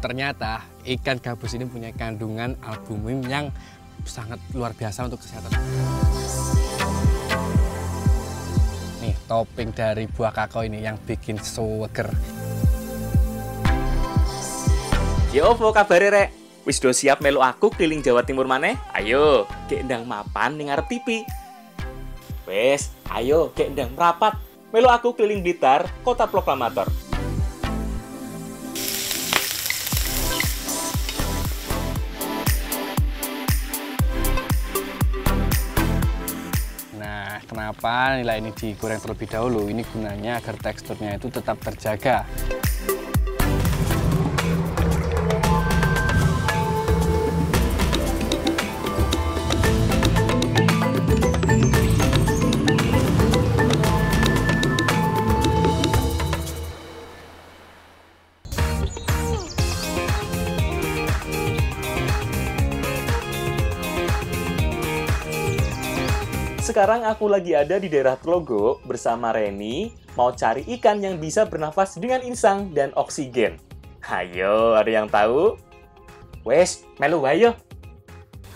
ternyata ikan gabus ini punya kandungan albumin yang sangat luar biasa untuk kesehatan. Nih, topping dari buah kakao ini yang bikin seger. Yo, apa kabare rek? Wis do siap melu aku keliling Jawa Timur maneh? Ayo, gek ndang mapan ning ngarep TV. Wes, ayo gek ndang merapat. Melu aku keliling Blitar, kota proklamator. Nah, kenapa nilai ini digoreng terlebih dahulu? Ini gunanya agar teksturnya itu tetap terjaga. Sekarang aku lagi ada di daerah Tlogo bersama Reni, mau cari ikan yang bisa bernafas dengan insang dan oksigen. Ayo, ada yang tahu? Wes, melu ayo.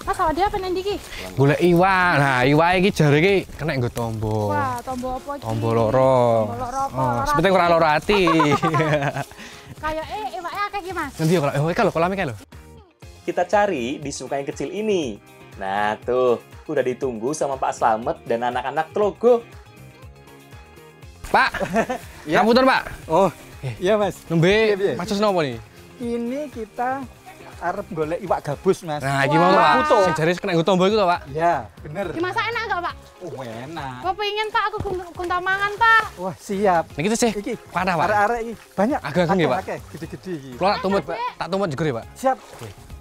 Mas, awak dia pengen diki? Golek iwak. Nah, iwak iki jare iki kena nggo tombo. Wah, tombo apa iki? Tombo loro. Tombo loro apa? Oh, sepenting ora loro ati. Kayak iwaknya akeh iki, Mas. Nanti ya kalau kolam iki lho. Kita cari di sungai kecil ini. Nah, tuh, udah ditunggu sama Pak Slamet dan anak-anak Tlogo. Pak, Ya. ngapunten, Pak. Oh, iya Mas. Nembe Iya. macus nopo nih? Ini kita arep golek iwak gabus, Mas. Nah, iki mau Pak. Putu. Sing jare kena nggo tombo iku to, Pak. Ya, bener. Dimasak enak gak, Pak? Oh, enak. Kok pengen, Pak? Aku gunta mangan, Pak. Wah, siap. Niki sih. Iki, Panah, Pak. arek-arek iki banyak. Agak nggih, Pak. Akeh, gede-gede iki. Kulo tak tumut jegur ya, Pak. Siap.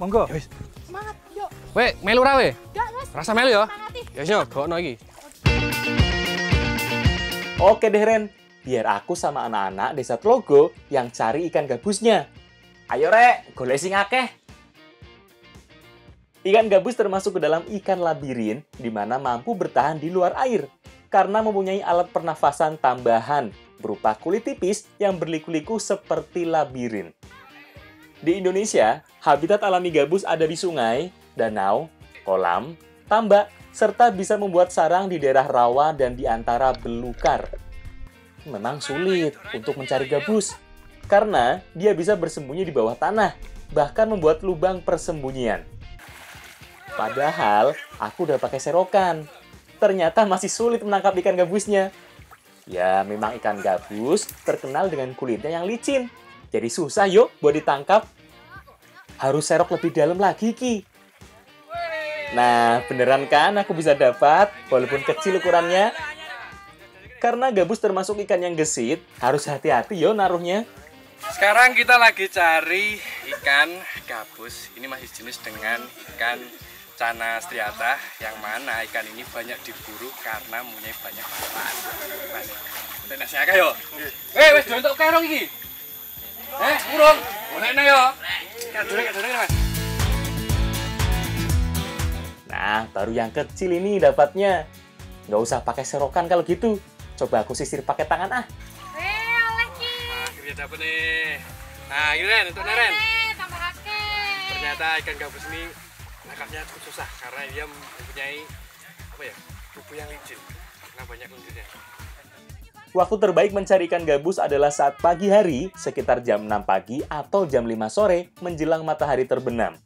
Monggo. Ya wis. Semangat, yuk. Weh, melu ra weh? Gak, Mas. Rasa melu ya? Semangati. Ya wis yo, gokno iki. Oke deh Ren, biar aku sama anak-anak desa Tlogo yang cari ikan gabusnya. Ayo rek, golek sing akeh. Ikan gabus termasuk ke dalam ikan labirin di mana mampu bertahan di luar air karena mempunyai alat pernafasan tambahan berupa kulit tipis yang berliku-liku seperti labirin. Di Indonesia, habitat alami gabus ada di sungai, danau, kolam, tambak, serta bisa membuat sarang di daerah rawa dan di antara belukar. Memang sulit untuk mencari gabus, karena dia bisa bersembunyi di bawah tanah, bahkan membuat lubang persembunyian. Padahal, aku udah pakai serokan. Ternyata masih sulit menangkap ikan gabusnya. Ya, memang ikan gabus terkenal dengan kulitnya yang licin. Jadi susah yuk buat ditangkap. Harus serok lebih dalam lagi, Ki. Nah, beneran kan aku bisa dapat, walaupun kecil ukurannya? Karena gabus termasuk ikan yang gesit, harus hati-hati yo naruhnya. Sekarang kita lagi cari ikan gabus. Ini masih jenis dengan ikan Cana striata, yang mana ikan ini banyak diburu karena mempunyai banyak manfaat. Mas, tenesnya akeh yo. Wis do entuk kerong iki. Urung. Golekne yo. Kadure Mas. Nah, baru yang kecil ini dapatnya. Nggak usah pakai serokan kalau gitu. Coba aku sisir pakai tangan ah. Oleh, Ki. Akhirnya dapet nih. Nah, ini Ren, untuk Ren. Tambah akeh. Ternyata ikan gabus ini nangkapnya cukup susah karena dia mempunyai tubuh yang licin karena banyak lendirnya. Waktu terbaik mencari ikan gabus adalah saat pagi hari, sekitar jam 6 pagi atau jam 5 sore menjelang matahari terbenam.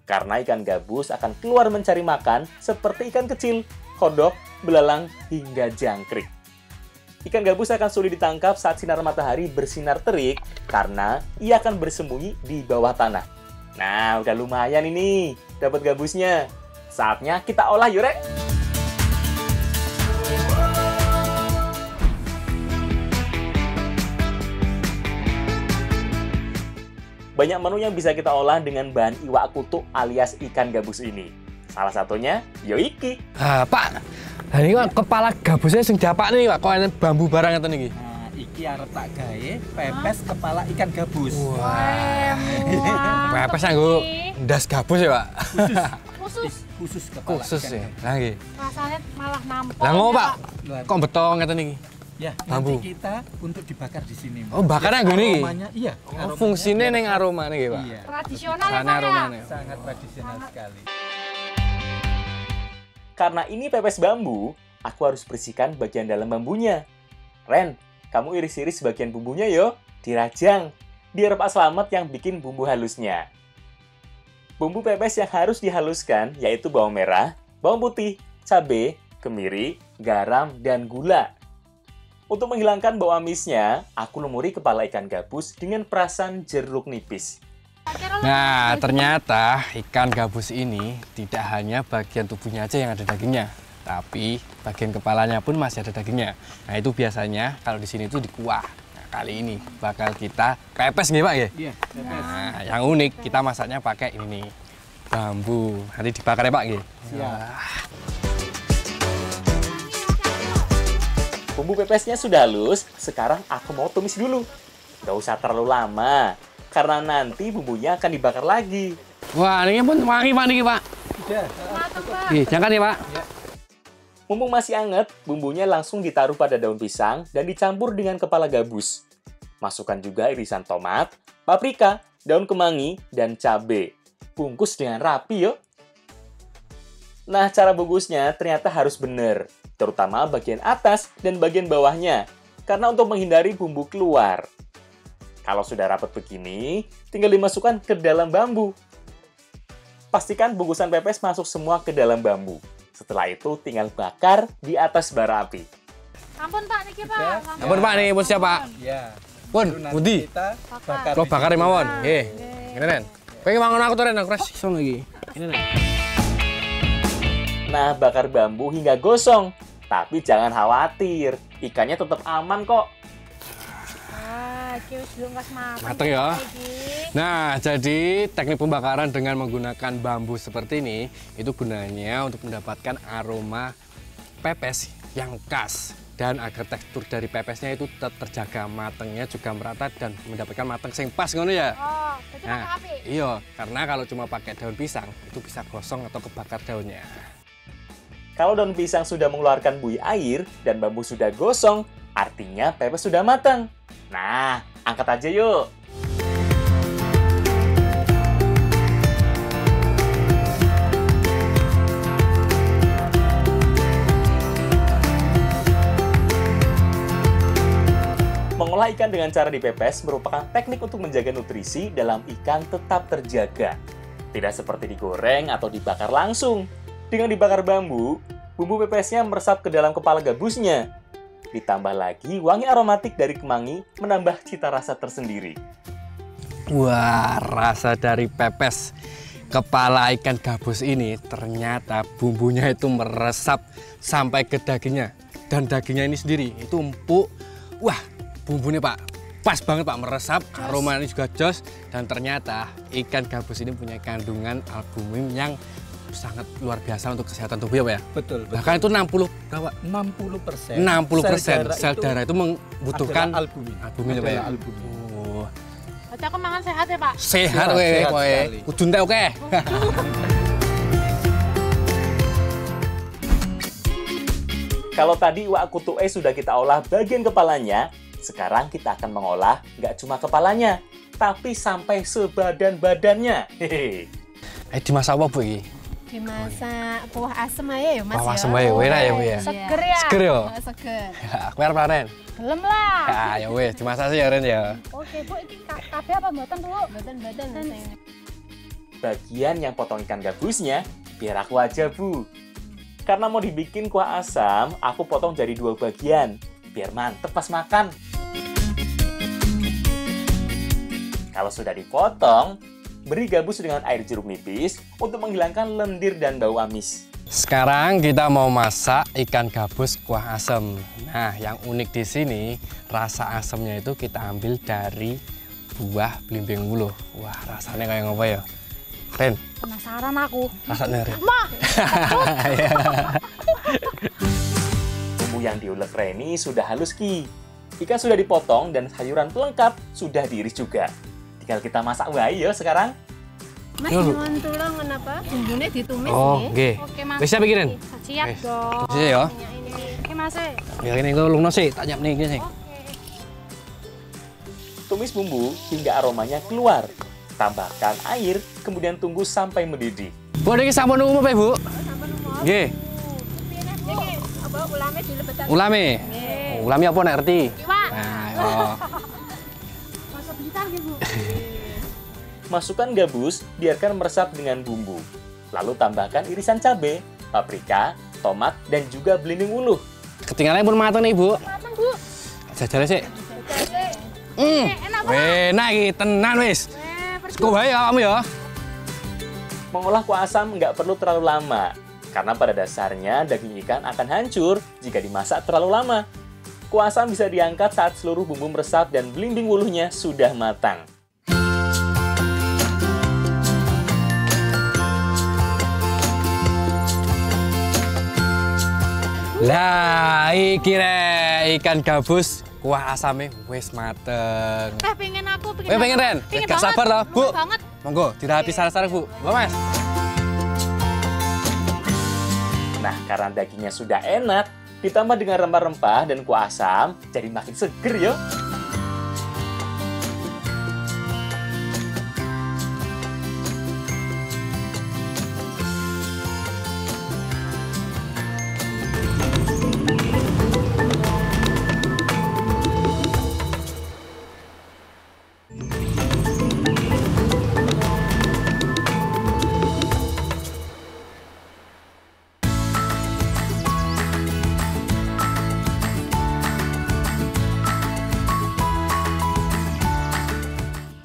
Karena ikan gabus akan keluar mencari makan seperti ikan kecil, kodok, belalang, hingga jangkrik. Ikan gabus akan sulit ditangkap saat sinar matahari bersinar terik karena ia akan bersembunyi di bawah tanah. Nah, udah lumayan ini dapat gabusnya. Saatnya kita olah yuk, Rek. Banyak menu yang bisa kita olah dengan bahan iwak kutuk alias ikan gabus ini. Salah satunya, yo iki. Pak. Nah, ini kan kepala gabusnya sing dapak nih, Pak. Kok enak bambu barang ngeten iki. Nah, iki arep tak gawe pepes kepala ikan gabus. Pepes nganggo ndas gabus ya, Pak. Khusus kepala Khusus ikan ya. gabus. Lah nggih. Rasanya malah nampol. Lah ngopo, ya, Pak? Kok betong ngeten iki? Ya, Bambu. nanti kita untuk dibakar di sini. Oh, bakarnya gini. Aromanya, iya. Oh, fungsinya neng aroma nih, Pak. Iya, Tradisional ya, Sana Pak ya? aromanya. sangat tradisional sekali. Karena ini pepes bambu, aku harus bersihkan bagian dalam bambunya. Ren, kamu iris-iris bagian bumbunya yo, dirajang. Biar Pak Slamet yang bikin bumbu halusnya. Bumbu pepes yang harus dihaluskan yaitu bawang merah, bawang putih, cabai, kemiri, garam, dan gula. Untuk menghilangkan bau amisnya, aku lumuri kepala ikan gabus dengan perasan jeruk nipis. Nah, ternyata ikan gabus ini tidak hanya bagian tubuhnya aja yang ada dagingnya, tapi bagian kepalanya pun masih ada dagingnya. Nah, itu biasanya kalau di sini itu dikuah. Nah, kali ini bakal kita pepes nih, Pak ya? Iya, pepes. Nah, yang unik kita masaknya pakai ini nih, bambu. Nanti dibakar ya, Pak ya? Siap. Bumbu pepesnya sudah halus, sekarang aku mau tumis dulu. Gak usah terlalu lama, karena nanti bumbunya akan dibakar lagi. Wah, ini pun wangi, Pak, nih, Pak. Udah. Mateng, Pak. Jangan ya, Pak. Mumpung masih anget, bumbunya langsung ditaruh pada daun pisang dan dicampur dengan kepala gabus. Masukkan juga irisan tomat, paprika, daun kemangi, dan cabai. Bungkus dengan rapi yuk. Nah, cara bungkusnya ternyata harus benar, terutama bagian atas dan bagian bawahnya, karena untuk menghindari bumbu keluar. Kalau sudah rapat begini, tinggal dimasukkan ke dalam bambu. Pastikan bungkusan pepes masuk semua ke dalam bambu. Setelah itu tinggal bakar di atas bara api. Ampun Pak, niki Pak. Ampun, Pak, nih, pun siapa? Ya. Pun, Baru nanti Budi. kita bakar. Lo di bakar sini. mawon. Nggih. Ini, Ren. Pengen mangon aku tuh, Ren. Aku res iso lagi. Ini, Ren. Nah, bakar bambu hingga gosong. Tapi jangan khawatir, ikannya tetap aman kok. Ah, iki wis belum kas mateng. Mateng ya. Iki. Nah, jadi teknik pembakaran dengan menggunakan bambu seperti ini itu gunanya untuk mendapatkan aroma pepes yang khas dan agar tekstur dari pepesnya itu tetap terjaga, matangnya juga merata dan mendapatkan matang yang pas ngono ya. Oh, jadi pakai Nah, api. iya, karena kalau cuma pakai daun pisang itu bisa gosong atau kebakar daunnya. Kalau daun pisang sudah mengeluarkan buih air dan bambu sudah gosong, artinya pepes sudah matang. Nah, angkat aja yuk. Mengolah ikan dengan cara dipepes merupakan teknik untuk menjaga nutrisi dalam ikan tetap terjaga. Tidak seperti digoreng atau dibakar langsung. Dengan dibakar bambu, bumbu pepesnya meresap ke dalam kepala gabusnya. Ditambah lagi wangi aromatik dari kemangi menambah cita rasa tersendiri. Wah, rasa dari pepes kepala ikan gabus ini ternyata bumbunya itu meresap sampai ke dagingnya. Dan dagingnya ini sendiri itu empuk. Wah, bumbunya Pak, pas banget Pak, meresap, aroma ini juga jos. Dan ternyata ikan gabus ini punya kandungan albumin yang sangat luar biasa untuk kesehatan tubuh ya Pak ya. Betul, betul. Bahkan itu 60 berapa? 60%. 60% sel darah itu membutuhkan adalah albumin. albumin ya Pak ya. Adalah albumin. Oh, Berarti aku mangan sehat ya Pak? sehat Sehat, weh, sehat kowe. sekali. Kudu entek oke. Kalau tadi iwak kutu sudah kita olah bagian kepalanya, sekarang kita akan mengolah nggak cuma kepalanya, tapi sampai sebadan-badannya. Hehehe. Dimasak apa Bu iki? Dimasak kuah asem aja ya Mas Kuah ya. asem ae, enak ya Bu ya. Seger ya? Seger ya? Seger. Aku arep Ren. Belum lah. Ya wes, dimasak sih ya Ren ya. Oke Bu, ini kabeh apa mboten Bu? Badan-badan rasanya. Bagian yang potong ikan gabusnya, biar aku aja Bu. Karena mau dibikin kuah asam, aku potong jadi 2 bagian, biar mantep pas makan. Kalau sudah dipotong, beri gabus dengan air jeruk nipis untuk menghilangkan lendir dan bau amis. Sekarang kita mau masak ikan gabus kuah asem. Nah, yang unik di sini rasa asemnya itu kita ambil dari buah belimbing wuluh. Wah, rasanya kayak apa ya? Ren, Penasaran aku. rasanya Ren. Bumbu yang diulek Reni sudah halus Ki. Ikan sudah dipotong dan sayuran pelengkap sudah diiris juga. Tinggal kita masak wae ya sekarang. Mas Yo. nyuwun tulung kenapa? Bumbune ditumis Oh, nggih. nggih. Oke Mas. Bisa pikirin? Siap Oke. dong. Bisa ya. Minyak ini. Ini Mas. Ya ini gue lungno sih, tak nyiap nih sih. Tumis bumbu hingga aromanya keluar. Tambahkan air, kemudian tunggu sampai mendidih. Bu, ini sampun umum apa, Bu? Nggih. Apa ulame dilebetake? Ulame. Ulame apa nek ngerti? Iwak. Nah, oh. Masuk bentar gitu. Masukkan gabus, biarkan meresap dengan bumbu. Lalu tambahkan irisan cabai, paprika, tomat, dan juga belimbing uluh. Ketinggalan pun mateng nih, Bu. Mateng, Bu. Jajale sih. Enak banget. Enak iki tenan wis. Kok wae kamu ya. Mengolah kuah asam nggak perlu terlalu lama, karena pada dasarnya daging ikan akan hancur jika dimasak terlalu lama. Kuah asam bisa diangkat saat seluruh bumbu meresap dan belimbing uluhnya sudah matang. Lah, iki rek ikan gabus kuah asame wis mateng. Pengen aku, Pengen Ren? Gak sabar loh, Bu. Banget. Monggo, dirapi sarang-sarang, Bu. Monggo, Mas. Nah, karena dagingnya sudah enak, ditambah dengan rempah-rempah dan kuah asam, jadi makin seger yo.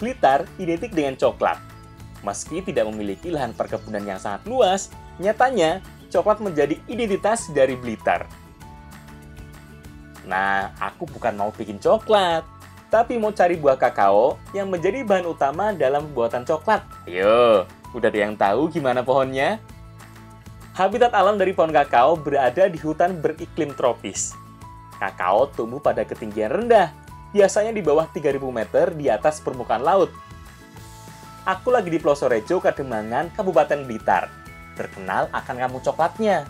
Blitar identik dengan coklat. Meski tidak memiliki lahan perkebunan yang sangat luas, nyatanya coklat menjadi identitas dari Blitar. Nah, aku bukan mau bikin coklat, tapi mau cari buah kakao yang menjadi bahan utama dalam pembuatan coklat. Ayo, udah ada yang tahu gimana pohonnya? Habitat alam dari pohon kakao berada di hutan beriklim tropis. Kakao tumbuh pada ketinggian rendah, biasanya di bawah 3.000 meter di atas permukaan laut. Aku lagi di Plosorejo, Kademangan, Kabupaten Blitar. Terkenal akan kamu coklatnya.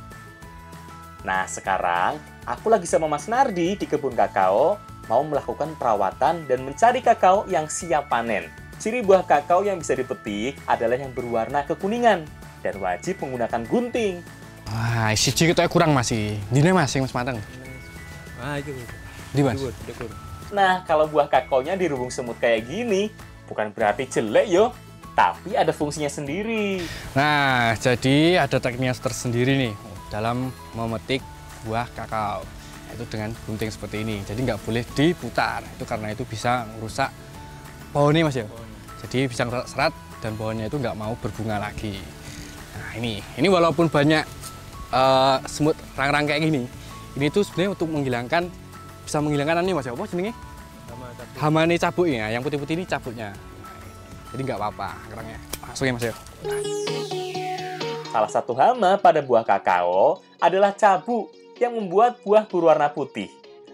Nah, sekarang aku lagi sama Mas Nardi di kebun kakao, mau melakukan perawatan dan mencari kakao yang siap panen. Ciri buah kakao yang bisa dipetik adalah yang berwarna kekuningan dan wajib menggunakan gunting. Wah, siji kita kurang masih. Dine Mas sing wis mateng. Ah, itu. Di Mas. Nah, kalau buah kakaonya dirubung semut kayak gini, bukan berarti jelek yo, tapi ada fungsinya sendiri. Nah, jadi ada tekniknya tersendiri nih dalam memetik buah kakao. Itu dengan gunting seperti ini. Jadi nggak boleh diputar. Itu karena itu bisa merusak pohonnya, Mas ya. Jadi bisa serat dan pohonnya itu nggak mau berbunga lagi. Nah, ini walaupun banyak semut rang-rang kayak gini, ini tuh sebenarnya untuk bisa menghilangkan ini, Mas ya. Apa jenenge? Hamane cabuknya, yang putih-putih ini cabuknya. Jadi nggak apa-apa kerangnya. Langsung ya, Mas ya. Salah satu hama pada buah kakao adalah cabuk yang membuat buah berwarna putih.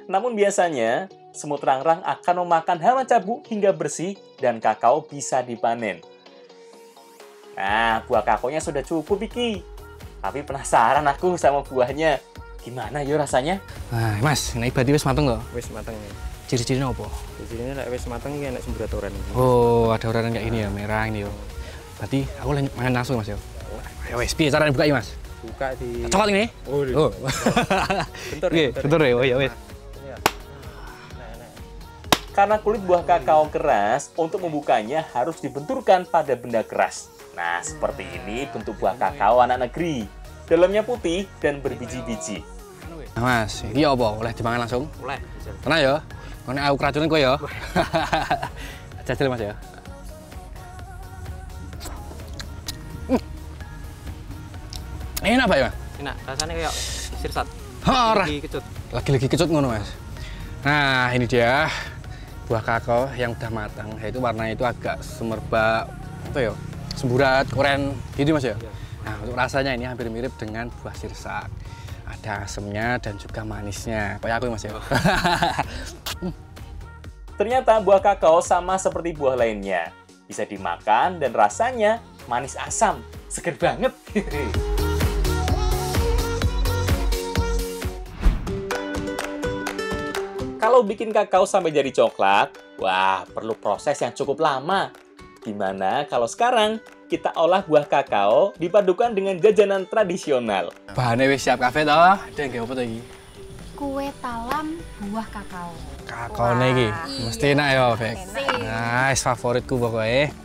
Namun biasanya, semut rangrang akan memakan hama cabuk hingga bersih dan kakao bisa dipanen. Nah, buah kakaonya sudah cukup, Iki. Tapi penasaran aku sama buahnya. Gimana yo rasanya? Nah, Mas, ini berarti wis mateng kok? Wis mateng. Ciri-cirinya apa? Ciri-cirinya lek wis mateng iki enak semburat oren. Oh, ada oraran kayak gini ya, merah ini yo. Berarti aku makan langsung, Mas yo. Ayo wis, piye caranya buka Mas? Buka di Coklat ini? Oh. Bentar ya. Bentar ya. Oh ya wis. Karena kulit buah kakao keras, untuk membukanya harus dibenturkan pada benda keras. Nah, seperti ini bentuk buah kakao anak negeri. Dalamnya putih dan berbiji-biji. Nah, Mas, ini apa? Boleh dimakan langsung? Boleh. Tenang ya. Konek aku keracunan kok ya. Jajal Mas ya. Enak Pak ya? Enak, rasanya kayak sirsat. Ora. Lagi kecut. Lagi kecut ngono, Mas. Nah, ini dia buah kakao yang udah matang. Yaitu warnanya itu agak semerbak apa ya? Semburat, oren gitu, Mas ya. Nah, untuk rasanya ini hampir mirip dengan buah sirsak. Ada asemnya dan juga manisnya. Kayak aku, Mas ya. Ternyata buah kakao sama seperti buah lainnya. Bisa dimakan dan rasanya manis asam. Seger banget. Kalau bikin kakao sampai jadi coklat, wah perlu proses yang cukup lama. Gimana kalau sekarang kita olah buah kakao dipadukan dengan jajanan tradisional? Bahannya wis siap kabeh toh. Deng apa to iki? Kue talam buah kakao. Kakaone iki mesti enak ya, Bek. Nah, favoritku pokoknya.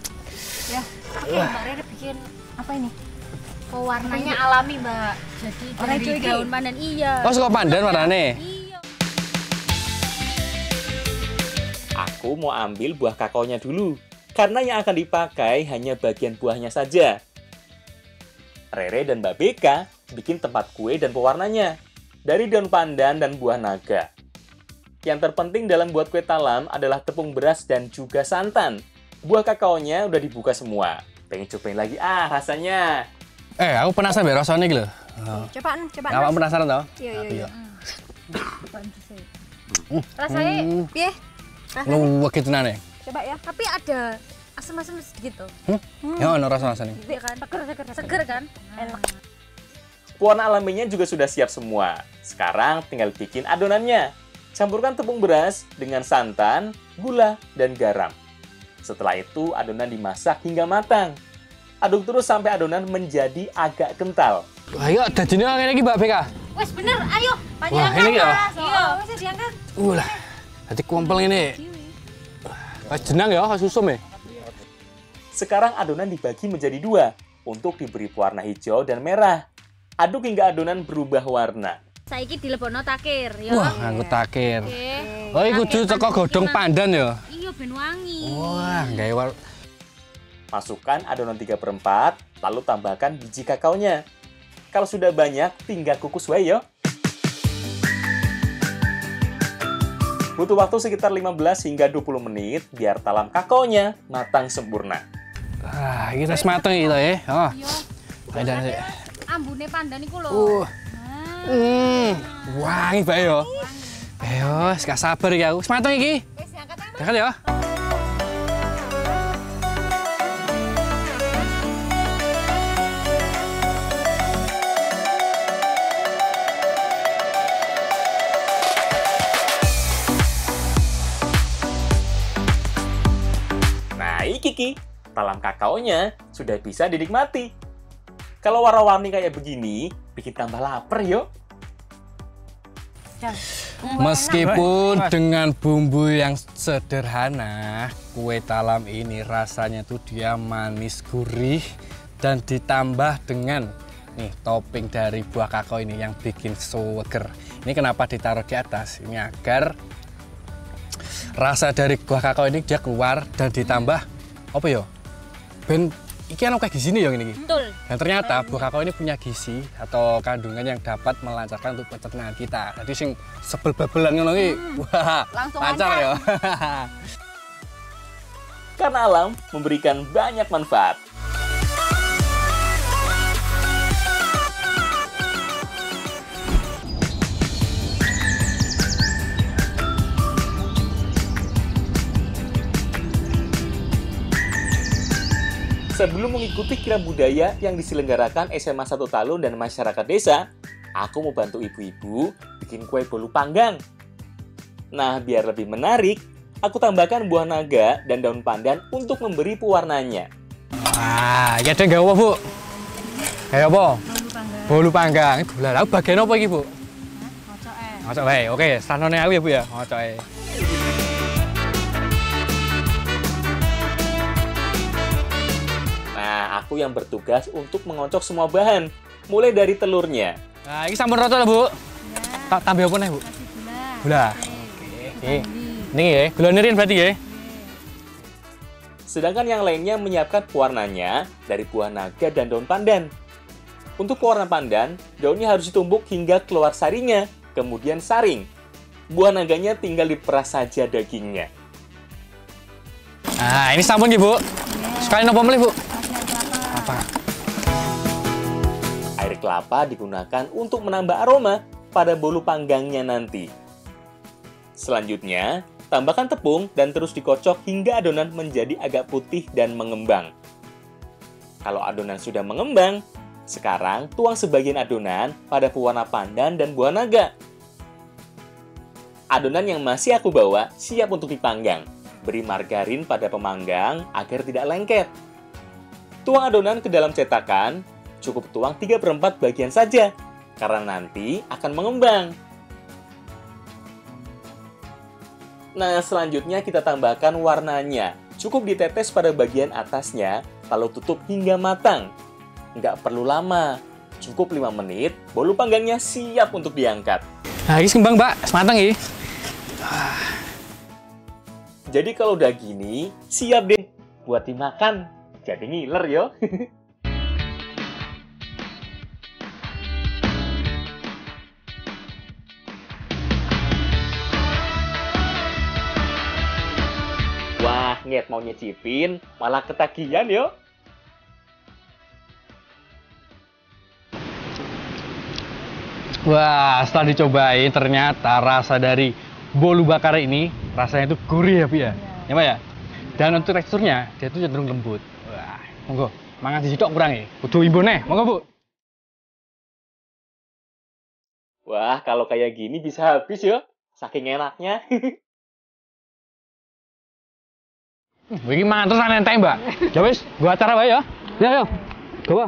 Ya, oke, Mbak Rere bikin apa ini? Pewarnanya alami, Mbak. Jadi dari daun pandan. Iya. Oh, suka pandan warnane. Iya. Aku mau ambil buah kakaonya dulu, karena yang akan dipakai hanya bagian buahnya saja. Rere dan Mbak Beka bikin tempat kue dan pewarnanya dari daun pandan dan buah naga. Yang terpenting dalam buat kue talam adalah tepung beras dan juga santan. Buah kakaonya udah dibuka semua. Pengen cobain lagi rasanya. Aku penasaran be rasane iki lho. Cobaan. Awak penasaran toh? Iya. Rasanya piye? Lu gitu nane. Coba ya. Tapi ada asam-asam sedikit tuh. Ya ono rasane. Iya kan? Seger kan? Enak. Pewarna alaminya juga sudah siap semua. Sekarang tinggal bikin adonannya. Campurkan tepung beras dengan santan, gula, dan garam. Setelah itu adonan dimasak hingga matang. Aduk terus sampai adonan menjadi agak kental. Ayo dadine ngene iki Mbak Beka. Wes bener, ayo. Wah, ini ya. Iya, wes diangkat. Lah. Dadi kumpel ngene. Pas jenang ya, susum ya. Sekarang adonan dibagi menjadi dua untuk diberi warna hijau dan merah. Aduk hingga adonan berubah warna. Saiki dilebokno takir ya. Wah, nganggo takir. Oke. Oh, iki kudu teko godhong pandan ya. Iya ben wangi. Wah, gawe Masukkan adonan 3/4, lalu tambahkan biji kakaonya. Kalau sudah banyak, tinggal kukus wae yo. Butuh waktu sekitar 15 hingga 20 menit biar talam kakaonya matang sempurna. iki wis mateng iki to ya. Oh. Iya. Ayo. Ambune pandan iku lho. Wangi bae yo. Ayo, gak sabar iki aku. Wis mateng iki. Wes diangkat aja. Dekat ya. Nah, iki talam kakaonya sudah bisa dinikmati. Kalau warna-warni kayak begini, bikin tambah lapar yo. Meskipun dengan bumbu yang sederhana, kue talam ini rasanya tuh dia manis gurih dan ditambah dengan nih topping dari buah kakao ini yang bikin seger. Ini kenapa ditaruh di atas? Ini agar rasa dari buah kakao ini dia keluar dan ditambah apa ya? Ben iki ana kayak gizi nih yang ini. Betul. Dan ternyata buah kakao ini punya gizi atau kandungan yang dapat melancarkan untuk pencernaan kita. Jadi sing sebel-bebelan ngono iki, wah, Langsung lancar ya. Karena alam memberikan banyak manfaat. Sebelum mengikuti kirab budaya yang diselenggarakan SMA 1 Talun dan masyarakat desa, aku mau bantu ibu-ibu bikin kue bolu panggang. Nah, biar lebih menarik, aku tambahkan buah naga dan daun pandan untuk memberi pewarnanya. Wah, iki ada apa, Bu? Kayak apa? Bolu panggang. Bolu panggang. Bagian apa iki, Bu? Ngocoke. Ngocok wae. Oke, sanone aku ya, Bu ya. Ngocoke. Nah, aku yang bertugas untuk mengocok semua bahan, mulai dari telurnya. Nah, ini sampun rata lah, Bu. Tak tambah apa nih, Bu? Kasih gula. Gula. Oke. Ini ya, gula nirin berarti ya. Sedangkan yang lainnya menyiapkan pewarnanya dari buah naga dan daun pandan. Untuk pewarna pandan, daunnya harus ditumbuk hingga keluar sarinya, kemudian saring. Buah naganya tinggal diperas saja dagingnya. Nah, ini sampun ya, Bu. Sekalian apa melih, Bu? Apa? Air kelapa digunakan untuk menambah aroma pada bolu panggangnya nanti. Selanjutnya, tambahkan tepung dan terus dikocok hingga adonan menjadi agak putih dan mengembang. Kalau adonan sudah mengembang, sekarang tuang sebagian adonan pada pewarna pandan dan buah naga. Adonan yang masih aku bawa siap untuk dipanggang. Beri margarin pada pemanggang agar tidak lengket. Tuang adonan ke dalam cetakan, cukup tuang 3/4 bagian saja, karena nanti akan mengembang. Nah, selanjutnya kita tambahkan warnanya. Cukup ditetes pada bagian atasnya, lalu tutup hingga matang. Nggak perlu lama, cukup 5 menit, bolu panggangnya siap untuk diangkat. Nah, ini kembang, Mbak. Sematang ya. Jadi kalau udah gini, siap deh buat dimakan. Jadi ngiler yo. Wah, Nyet mau nyicipin, malah ketagihan yo. Wah, setelah dicobain ternyata rasa dari bolu bakar ini rasanya itu gurih ya, Bu ya. Ya, Pak ya. Dan untuk teksturnya dia itu cenderung lembut. Wah, monggo. Mangan disidok kurang ya. Kudu imbone, monggo, Bu. Wah, kalau kayak gini bisa habis yo. Saking enaknya. Iki mangan terus nenteng, Mbak. Ya wis, gua acara wae ya. Ya, yo. Gowo.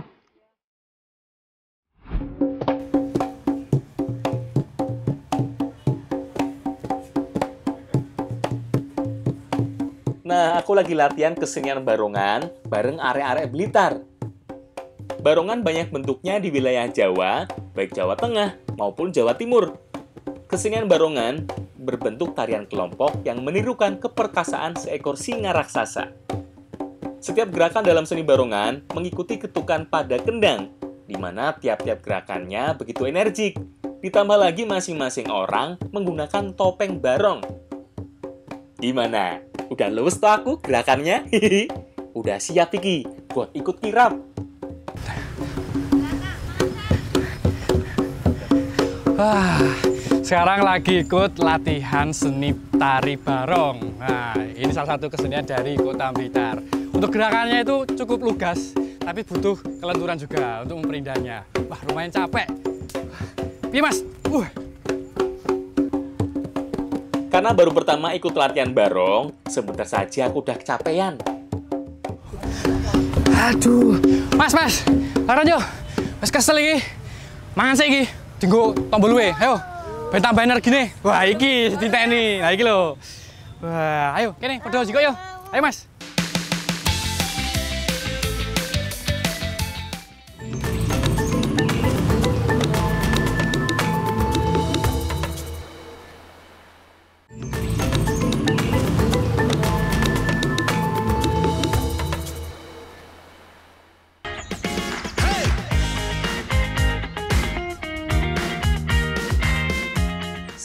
Nah, aku lagi latihan kesenian barongan bareng arek-arek Blitar. Barongan banyak bentuknya di wilayah Jawa, baik Jawa Tengah maupun Jawa Timur. Kesenian barongan berbentuk tarian kelompok yang menirukan keperkasaan seekor singa raksasa. Setiap gerakan dalam seni barongan mengikuti ketukan pada kendang, di mana tiap-tiap gerakannya begitu energik. Ditambah lagi masing-masing orang menggunakan topeng barong. Gimana? Udah luwes toh aku gerakannya? Udah siap iki buat ikut kirap. Wah, sekarang lagi ikut latihan seni tari barong. Nah, ini salah satu kesenian dari Kota Blitar. Untuk gerakannya itu cukup lugas, tapi butuh kelenturan juga untuk memperindahnya. Wah, lumayan capek. Piye, Mas? Karena baru pertama ikut latihan barong, sebentar saja aku udah kecapean. Aduh, Mas, laran yo. Wes kesel iki. Mangan sik iki. Dienggo tombol luwe. Ayo. Ben tambah energi nih. Wah, iki diteni. Nah, iki lho. Wah, ayo kene padha jiko yo. Ayo, Mas.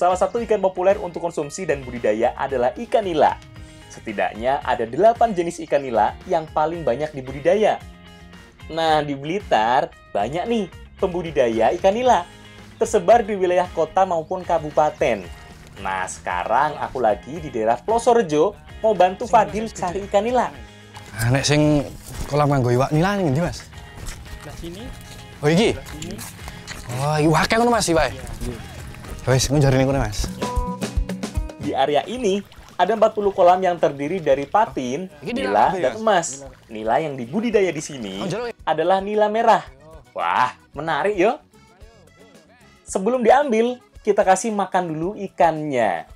Salah satu ikan populer untuk konsumsi dan budidaya adalah ikan nila. Setidaknya ada 8 jenis ikan nila yang paling banyak dibudidaya. Nah, di Blitar banyak nih pembudidaya ikan nila, tersebar di wilayah kota maupun kabupaten. Nah, sekarang aku lagi di daerah Plosorejo mau bantu Fadil cari ikan nila. Nek sing kolam kanggo iwak nila ning ndi, Mas? Sebelah sini. Oh, iki. Oh, iwake ngono Mas, iwake. Wes, ngejar ini Mas. Di area ini ada 40 kolam yang terdiri dari patin, nila, dan emas. Nila yang dibudidaya di sini adalah nila merah. Wah, menarik yo. Sebelum diambil, kita kasih makan dulu ikannya.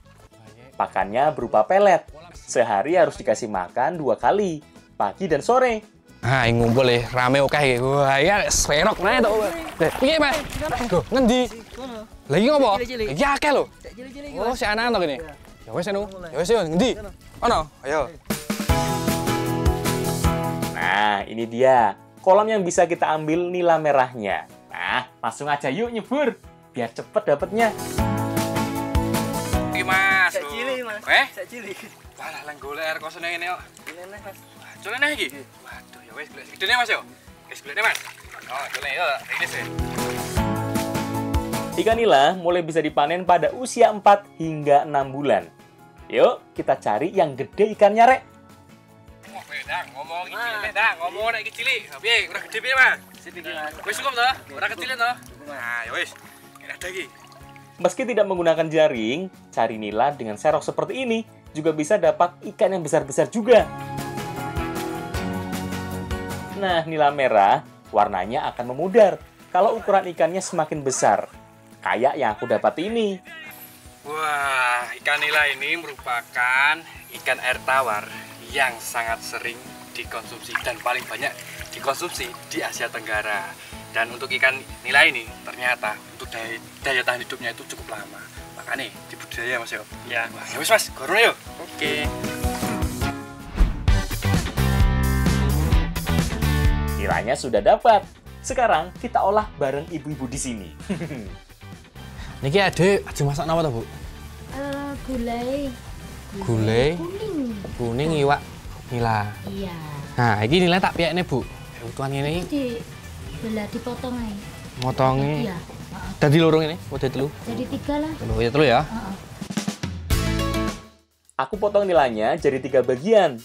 Pakannya berupa pelet. Sehari harus dikasih makan 2 kali, pagi dan sore. Ah, ngumpul ya, rame oke. Wah, ya serok nae to. Piye, Mas? Go, ngendi? Lagi ngopo? Iki akeh lho. Oh, si anak to kene. Ya wis anu. Ya wis yo, ngendi? Ono, ayo. Nah, ini dia kolam yang bisa kita ambil nila merahnya. Nah, langsung aja yuk nyebur, biar cepet dapetnya. Iki Mas. Sek cilik, Mas. Sek cilik. Walah lang golek air kosone ngene kok. Ini Mas. Colek neh iki. Waduh, ya wis golek gedene Mas yo. Wis golekne Mas. Oh, colek yo, ini sih. Ikan nila mulai bisa dipanen pada usia 4 hingga 6 bulan. Yuk, kita cari yang gede ikannya, Rek. Wah, Dang, ngomong iki, Dang, ngomong nek iki cilik. Piye, ora gede piye, Mas? Sini iki, Mas. Wis cukup to? Ora kecilin to? Nah, ya wis. Ada iki. Meski tidak menggunakan jaring, cari nila dengan serok seperti ini, juga bisa dapat ikan yang besar-besar juga. Nah, nila merah warnanya akan memudar kalau ukuran ikannya semakin besar. Kayak yang aku dapat ini. Wah, ikan nila ini merupakan ikan air tawar yang sangat sering dikonsumsi dan paling banyak dikonsumsi di Asia Tenggara. Dan untuk ikan nila ini ternyata untuk daya tahan hidupnya itu cukup lama. Makanya dibudidaya Mas yo. Ya. Wah, ya wis Mas, gono yuk. Oke. Nilanya sudah dapat. Sekarang kita olah bareng ibu-ibu di sini. Niki aja masak apa tuh, Bu? Gulai. Gulai, Kuning. kuning, iwak, nila. Iya. Nah, ini nilai tak piak nih, Bu. Utuhan ini Belah dipotong aja. motongnya. Iya. Tadi lorong ini, udah telu. Jadi 3 lah. Telu ya. Aku potong nilanya jadi 3 bagian.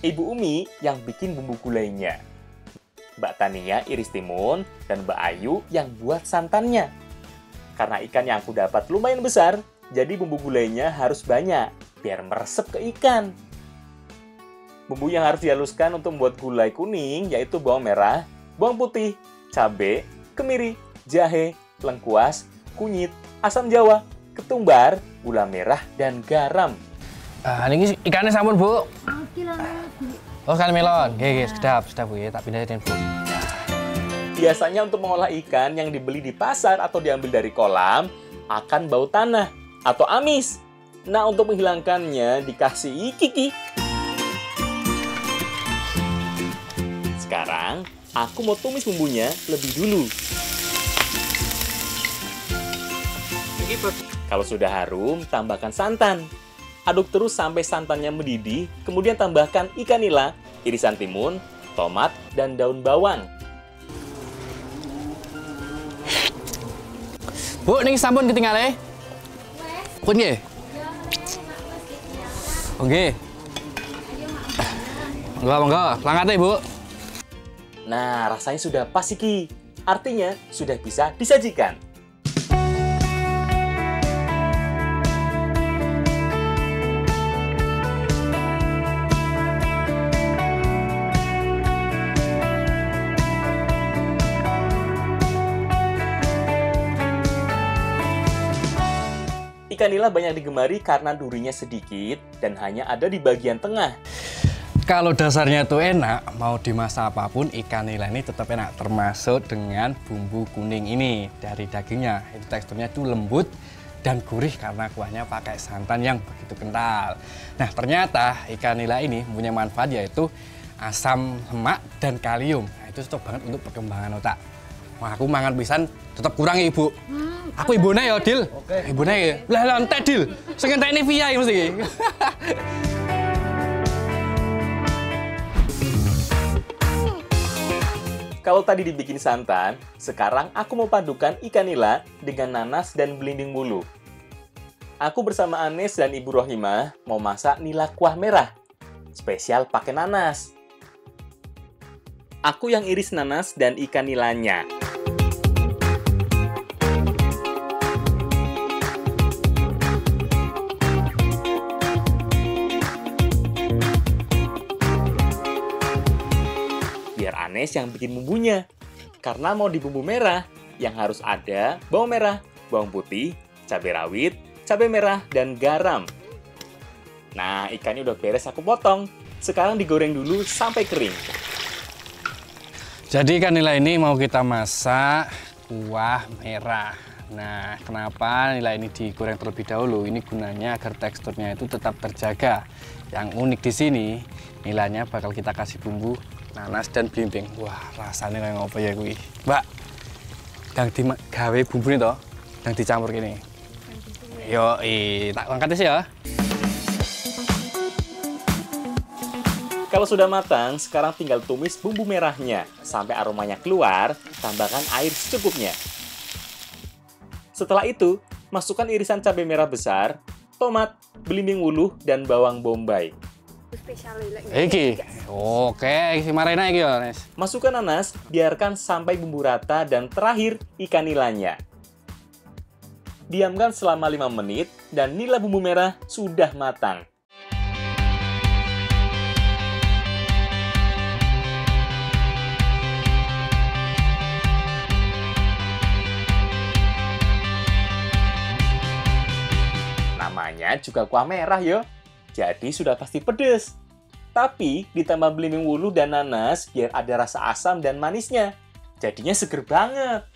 Ibu Umi yang bikin bumbu gulainya. Mbak Tania iris timun, dan Mbak Ayu yang buat santannya. Karena ikan yang aku dapat lumayan besar, jadi bumbu gulainya harus banyak, biar meresep ke ikan. Bumbu yang harus dihaluskan untuk membuat gulai kuning yaitu bawang merah, bawang putih, cabai, kemiri, jahe, lengkuas, kunyit, asam jawa, ketumbar, gula merah, dan garam. Ah, ini ikannya sampun, Bu. Oke lah, Bu. Oh, kan melon. Oke, sedap, Bu ya. Tak pindahin, Bu. Biasanya untuk mengolah ikan yang dibeli di pasar atau diambil dari kolam akan bau tanah atau amis. Nah, untuk menghilangkannya dikasih kiki. Sekarang, aku mau tumis bumbunya lebih dulu. Kalau sudah harum, tambahkan santan. Aduk terus sampai santannya mendidih, kemudian tambahkan ikan nila, irisan timun, tomat, dan daun bawang. Bu, ini sampun ketinggalan. Pun nggih? Oke. Monggo, langkate, Bu. Nah, rasanya sudah pas iki. Artinya, sudah bisa disajikan. Ikan nila banyak digemari karena durinya sedikit dan hanya ada di bagian tengah. Kalau dasarnya itu enak, mau dimasak apapun ikan nila ini tetap enak. Termasuk dengan bumbu kuning ini dari dagingnya. Itu teksturnya itu lembut dan gurih karena kuahnya pakai santan yang begitu kental. Nah, ternyata ikan nila ini punya manfaat yaitu asam lemak dan kalium. Nah, itu cocok banget untuk perkembangan otak. Wah, aku mangan pisan tetap kurang, Ibu. Aku ibune ya, Dil. Oke. Ibune ya. Lah entek, Dil. Sing entekne via iki mesti. Kalau tadi dibikin santan, sekarang aku mau padukan ikan nila dengan nanas dan belimbing bulu. Aku bersama Anes dan Ibu Rohimah mau masak nila kuah merah. Spesial pakai nanas. Aku yang iris nanas dan ikan nilanya. Biar Anes yang bikin bumbunya. Karena mau di bumbu merah, yang harus ada bawang merah, bawang putih, cabai rawit, cabai merah, dan garam. Nah, ikannya udah beres aku potong. Sekarang digoreng dulu sampai kering. Jadi ikan nila ini mau kita masak kuah merah. Nah, kenapa nila ini digoreng terlebih dahulu? Ini gunanya agar teksturnya itu tetap terjaga. Yang unik di sini, nilanya bakal kita kasih bumbu nanas dan belimbing. Wah, rasanya kayak apa ya gue. Mbak, yang digawe bumbu ini toh, yang dicampur gini. Yo, tak angkat sih ya. Kalau sudah matang, sekarang tinggal tumis bumbu merahnya. Sampai aromanya keluar, tambahkan air secukupnya. Setelah itu, masukkan irisan cabai merah besar, tomat, belimbing wuluh, dan bawang bombay. Iki. Oke, isi marina iki ya, Nes. Masukkan nanas, biarkan sampai bumbu rata, dan terakhir ikan nilanya. Diamkan selama 5 menit, dan nila bumbu merah sudah matang. Namanya juga kuah merah yo. Jadi sudah pasti pedes. Tapi ditambah belimbing wuluh dan nanas biar ada rasa asam dan manisnya. Jadinya seger banget.